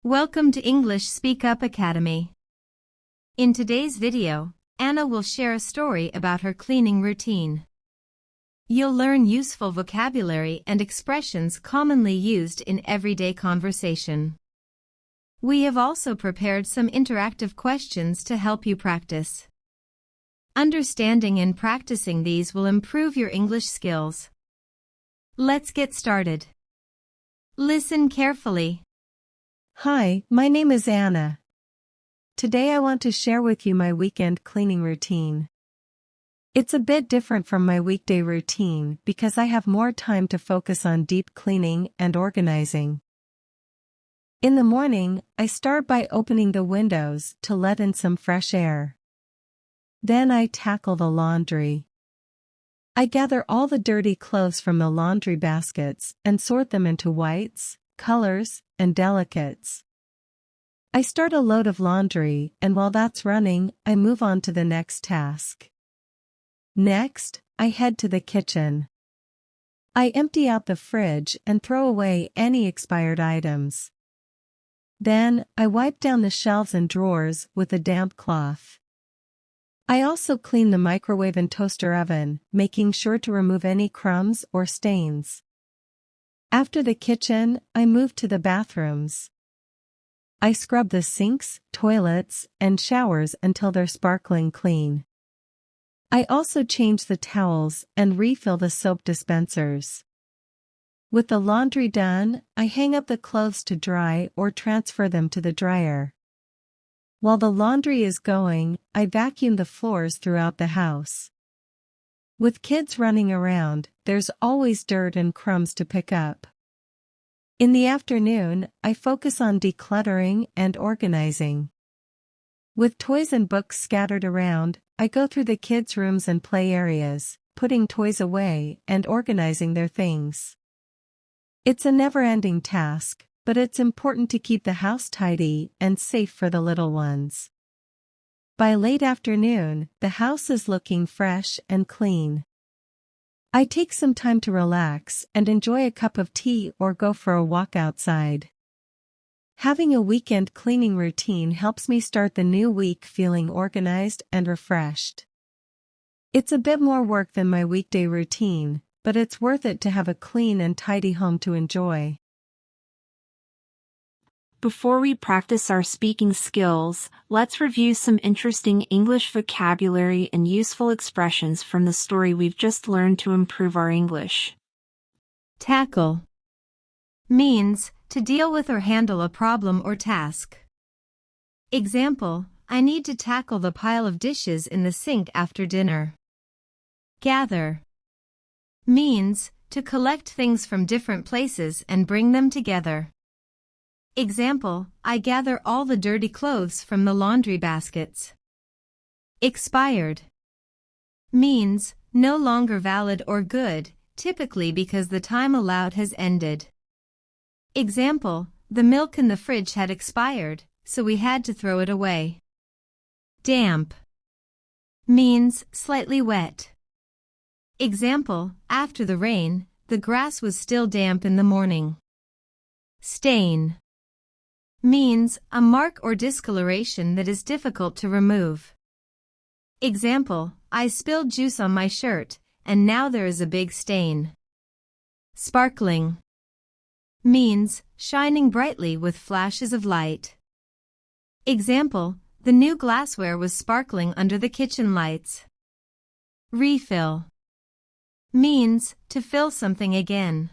Welcome to English Speak Up Academy. In today's video, Anna will share a story about her cleaning routine. You'll learn useful vocabulary and expressions commonly used in everyday conversation. We have also prepared some interactive questions to help you practice. Understanding and practicing these will improve your English skills. Let's get started. Listen carefully. Hi, my name is Anna. Today I want to share with you my weekend cleaning routine. It's a bit different from my weekday routine because I have more time to focus on deep cleaning and organizing. In the morning, I start by opening the windows to let in some fresh air. Then I tackle the laundry. I gather all the dirty clothes from the laundry baskets and sort them into whites, colors, and delicates. I start a load of laundry, and while that's running, I move on to the next task. Next, I head to the kitchen. I empty out the fridge and throw away any expired items. Then, I wipe down the shelves and drawers with a damp cloth. I also clean the microwave and toaster oven, making sure to remove any crumbs or stains. After the kitchen, I move to the bathrooms. I scrub the sinks, toilets, and showers until they're sparkling clean. I also change the towels and refill the soap dispensers. With the laundry done, I hang up the clothes to dry or transfer them to the dryer. While the laundry is going, I vacuum the floors throughout the house. With kids running around, there's always dirt and crumbs to pick up. In the afternoon, I focus on decluttering and organizing. With toys and books scattered around, I go through the kids' rooms and play areas, putting toys away and organizing their things. It's a never-ending task, but it's important to keep the house tidy and safe for the little ones. By late afternoon, the house is looking fresh and clean. I take some time to relax and enjoy a cup of tea or go for a walk outside. Having a weekend cleaning routine helps me start the new week feeling organized and refreshed. It's a bit more work than my weekday routine, but it's worth it to have a clean and tidy home to enjoy. Before we practice our speaking skills, let's review some interesting English vocabulary and useful expressions from the story we've just learned to improve our English. Tackle means to deal with or handle a problem or task. Example, I need to tackle the pile of dishes in the sink after dinner. Gather means to collect things from different places and bring them together. Example, I gather all the dirty clothes from the laundry baskets. Expired means no longer valid or good, typically because the time allowed has ended. Example, the milk in the fridge had expired, so we had to throw it away. Damp means slightly wet. Example, after the rain, the grass was still damp in the morning. Stain means a mark or discoloration that is difficult to remove. Example, I spilled juice on my shirt, and now there is a big stain. Sparkling means shining brightly with flashes of light. Example, the new glassware was sparkling under the kitchen lights. Refill means to fill something again.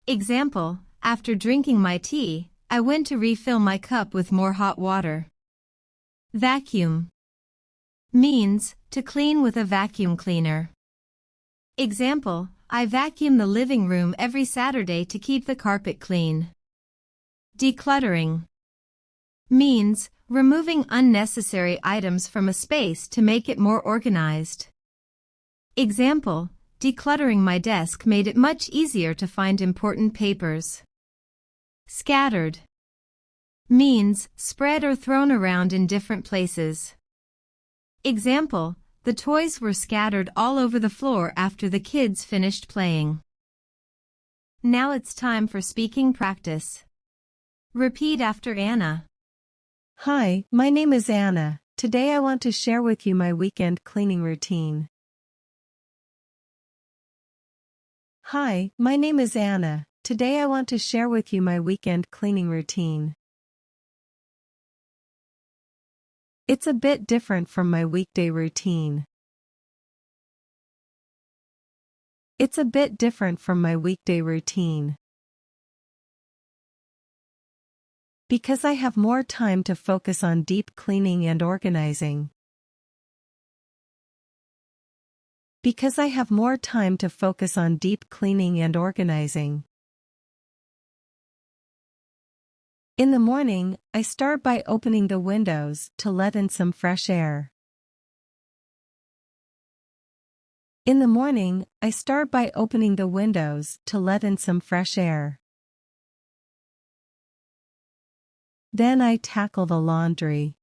Example, after drinking my tea, I went to refill my cup with more hot water. Vacuum means to clean with a vacuum cleaner. Example, I vacuum the living room every Saturday to keep the carpet clean. Decluttering means removing unnecessary items from a space to make it more organized. Example, decluttering my desk made it much easier to find important papers. Scattered means spread or thrown around in different places. Example, the toys were scattered all over the floor after the kids finished playing. Now it's time for speaking practice. Repeat after Anna. Hi, my name is Anna. Today I want to share with you my weekend cleaning routine. Hi, my name is Anna. Today I want to share with you my weekend cleaning routine. It's a bit different from my weekday routine. It's a bit different from my weekday routine. Because I have more time to focus on deep cleaning and organizing. Because I have more time to focus on deep cleaning and organizing. In the morning, I start by opening the windows to let in some fresh air. In the morning, I start by opening the windows to let in some fresh air. Then I tackle the laundry.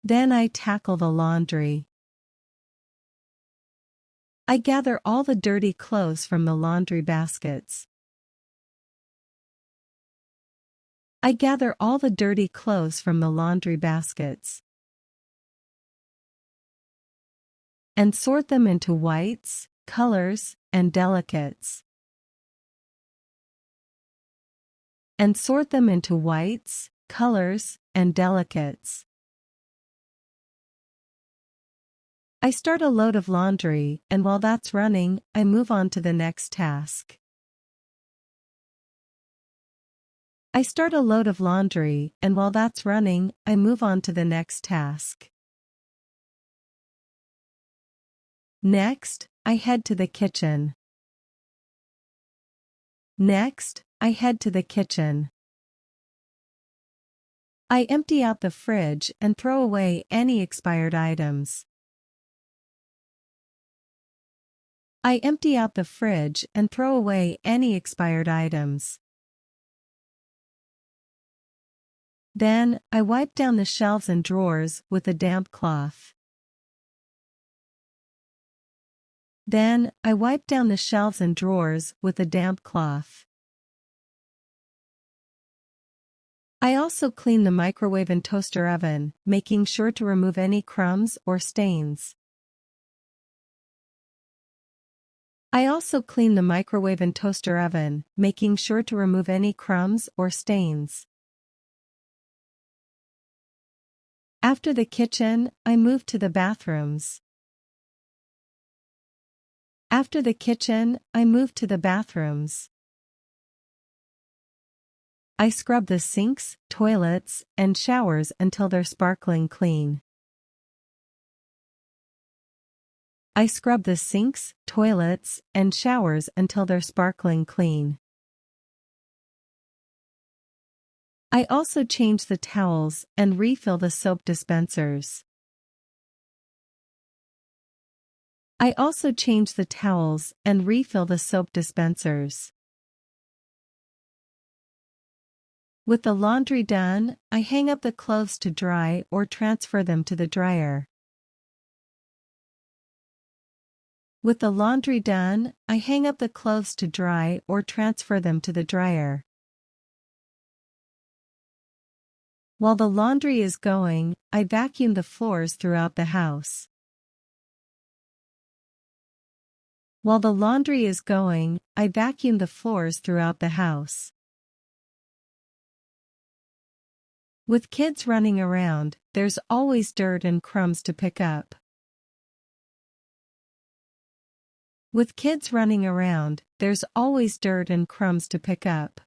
Then I tackle the laundry. I gather all the dirty clothes from the laundry baskets. I gather all the dirty clothes from the laundry baskets. And sort them into whites, colors, and delicates. And sort them into whites, colors, and delicates. I start a load of laundry, and while that's running, I move on to the next task. I start a load of laundry, and while that's running, I move on to the next task. Next, I head to the kitchen. Next, I head to the kitchen. I empty out the fridge and throw away any expired items. I empty out the fridge and throw away any expired items. Then, I wipe down the shelves and drawers with a damp cloth. Then, I wipe down the shelves and drawers with a damp cloth. I also clean the microwave and toaster oven, making sure to remove any crumbs or stains. I also clean the microwave and toaster oven, making sure to remove any crumbs or stains. After the kitchen, I move to the bathrooms. After the kitchen, I move to the bathrooms. I scrub the sinks, toilets, and showers until they're sparkling clean. I scrub the sinks, toilets, and showers until they're sparkling clean. I also change the towels and refill the soap dispensers. I also change the towels and refill the soap dispensers. With the laundry done, I hang up the clothes to dry or transfer them to the dryer. With the laundry done, I hang up the clothes to dry or transfer them to the dryer. While the laundry is going, I vacuum the floors throughout the house. While the laundry is going, I vacuum the floors throughout the house. With kids running around, there's always dirt and crumbs to pick up. With kids running around, there's always dirt and crumbs to pick up.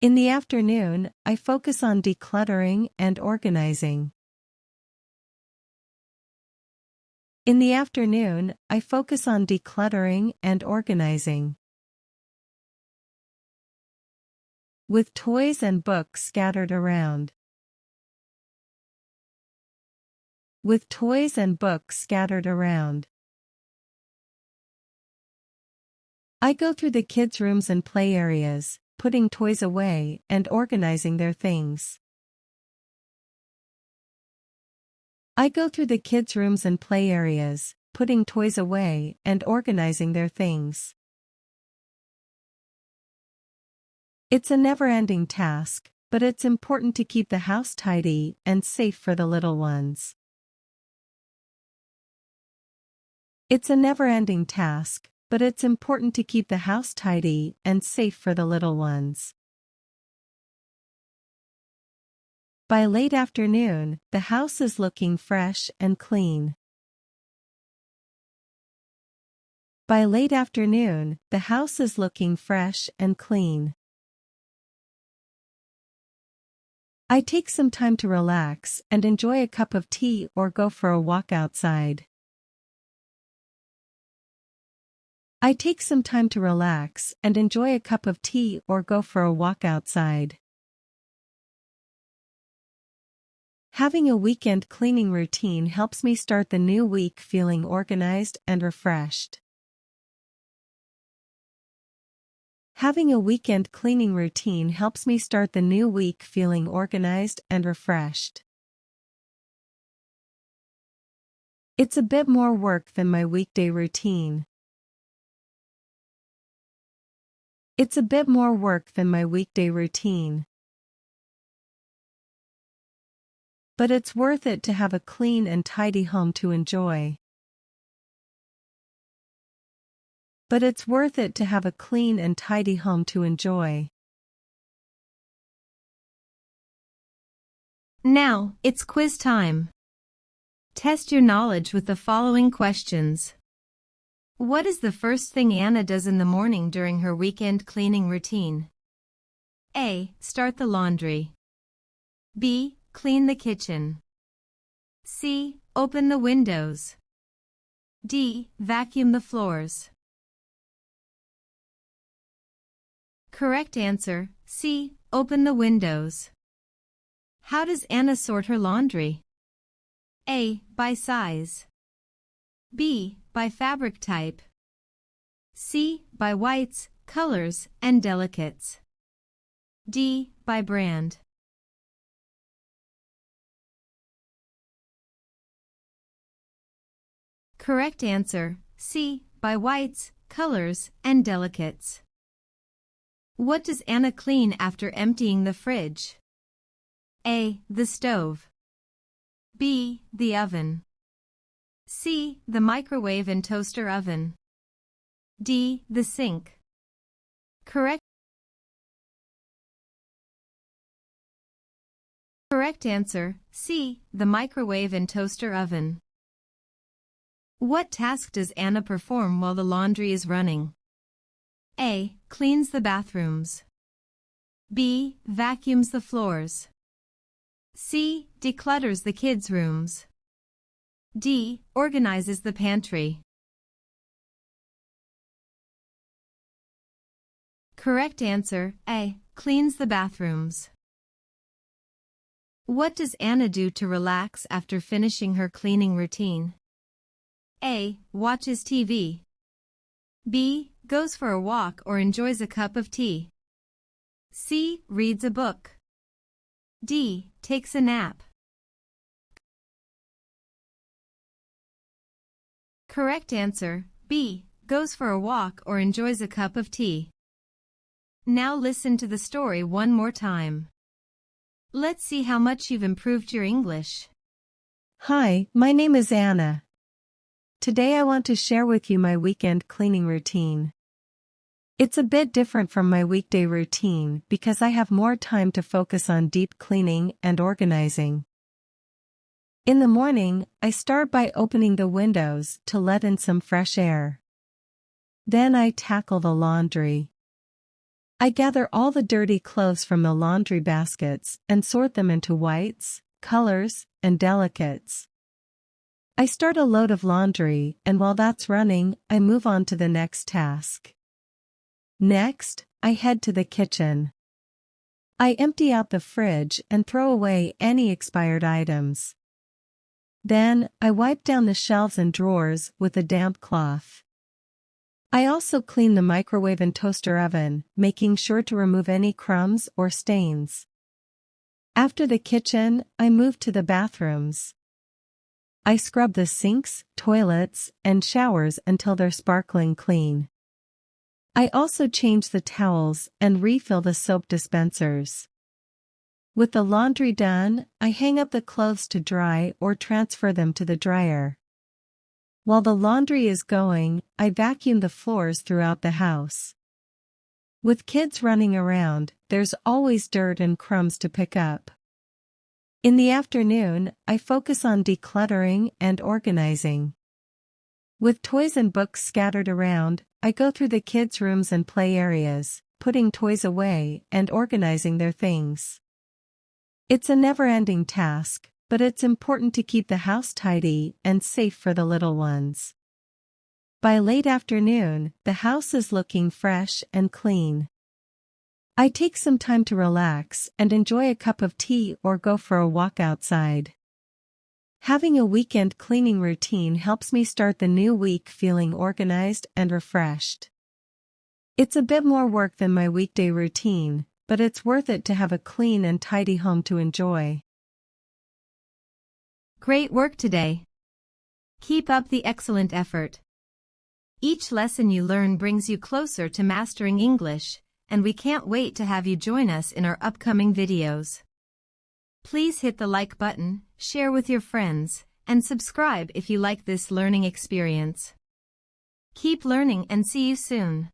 In the afternoon, I focus on decluttering and organizing. In the afternoon, I focus on decluttering and organizing. With toys and books scattered around. With toys and books scattered around. I go through the kids' rooms and play areas, putting toys away and organizing their things. I go through the kids' rooms and play areas, putting toys away and organizing their things. It's a never-ending task, but it's important to keep the house tidy and safe for the little ones. It's a never-ending task, but it's important to keep the house tidy and safe for the little ones. By late afternoon, the house is looking fresh and clean. By late afternoon, the house is looking fresh and clean. I take some time to relax and enjoy a cup of tea or go for a walk outside. I take some time to relax and enjoy a cup of tea or go for a walk outside. Having a weekend cleaning routine helps me start the new week feeling organized and refreshed. Having a weekend cleaning routine helps me start the new week feeling organized and refreshed. It's a bit more work than my weekday routine. It's a bit more work than my weekday routine. But it's worth it to have a clean and tidy home to enjoy. But it's worth it to have a clean and tidy home to enjoy. Now, it's quiz time. Test your knowledge with the following questions. What is the first thing Anna does in the morning during her weekend cleaning routine? A. Start the laundry. B. Clean the kitchen. C. Open the windows. D. Vacuum the floors. Correct answer, C. Open the windows. How does Anna sort her laundry? A. By size. B. By fabric type. C. By whites, colors, and delicates. D. By brand. Correct answer, C. By whites, colors, and delicates. What does Anna clean after emptying the fridge? A. The stove. B. The oven. C. The microwave and toaster oven. D. The sink. Correct answer, C. The microwave and toaster oven. What task does Anna perform while the laundry is running? A. Cleans the bathrooms. B. Vacuums the floors. C. Declutters the kids' rooms. D. Organizes the pantry. Correct answer, A. Cleans the bathrooms. What does Anna do to relax after finishing her cleaning routine? A. Watches TV. B. Goes for a walk or enjoys a cup of tea. C. Reads a book. D. Takes a nap. Correct answer, B. Goes for a walk or enjoys a cup of tea. Now listen to the story one more time. Let's see how much you've improved your English. Hi, my name is Anna. Today I want to share with you my weekend cleaning routine. It's a bit different from my weekday routine because I have more time to focus on deep cleaning and organizing. In the morning, I start by opening the windows to let in some fresh air. Then I tackle the laundry. I gather all the dirty clothes from the laundry baskets and sort them into whites, colors, and delicates. I start a load of laundry, and while that's running, I move on to the next task. Next, I head to the kitchen. I empty out the fridge and throw away any expired items. Then, I wipe down the shelves and drawers with a damp cloth. I also clean the microwave and toaster oven, making sure to remove any crumbs or stains. After the kitchen, I move to the bathrooms. I scrub the sinks, toilets, and showers until they're sparkling clean. I also change the towels and refill the soap dispensers. With the laundry done, I hang up the clothes to dry or transfer them to the dryer. While the laundry is going, I vacuum the floors throughout the house. With kids running around, there's always dirt and crumbs to pick up. In the afternoon, I focus on decluttering and organizing. With toys and books scattered around, I go through the kids' rooms and play areas, putting toys away and organizing their things. It's a never-ending task, but it's important to keep the house tidy and safe for the little ones. By late afternoon, the house is looking fresh and clean. I take some time to relax and enjoy a cup of tea or go for a walk outside. Having a weekend cleaning routine helps me start the new week feeling organized and refreshed. It's a bit more work than my weekday routine, but it's worth it to have a clean and tidy home to enjoy. Great work today. Keep up the excellent effort. Each lesson you learn brings you closer to mastering English, and we can't wait to have you join us in our upcoming videos. Please hit the like button, share with your friends, and subscribe if you like this learning experience. Keep learning and see you soon.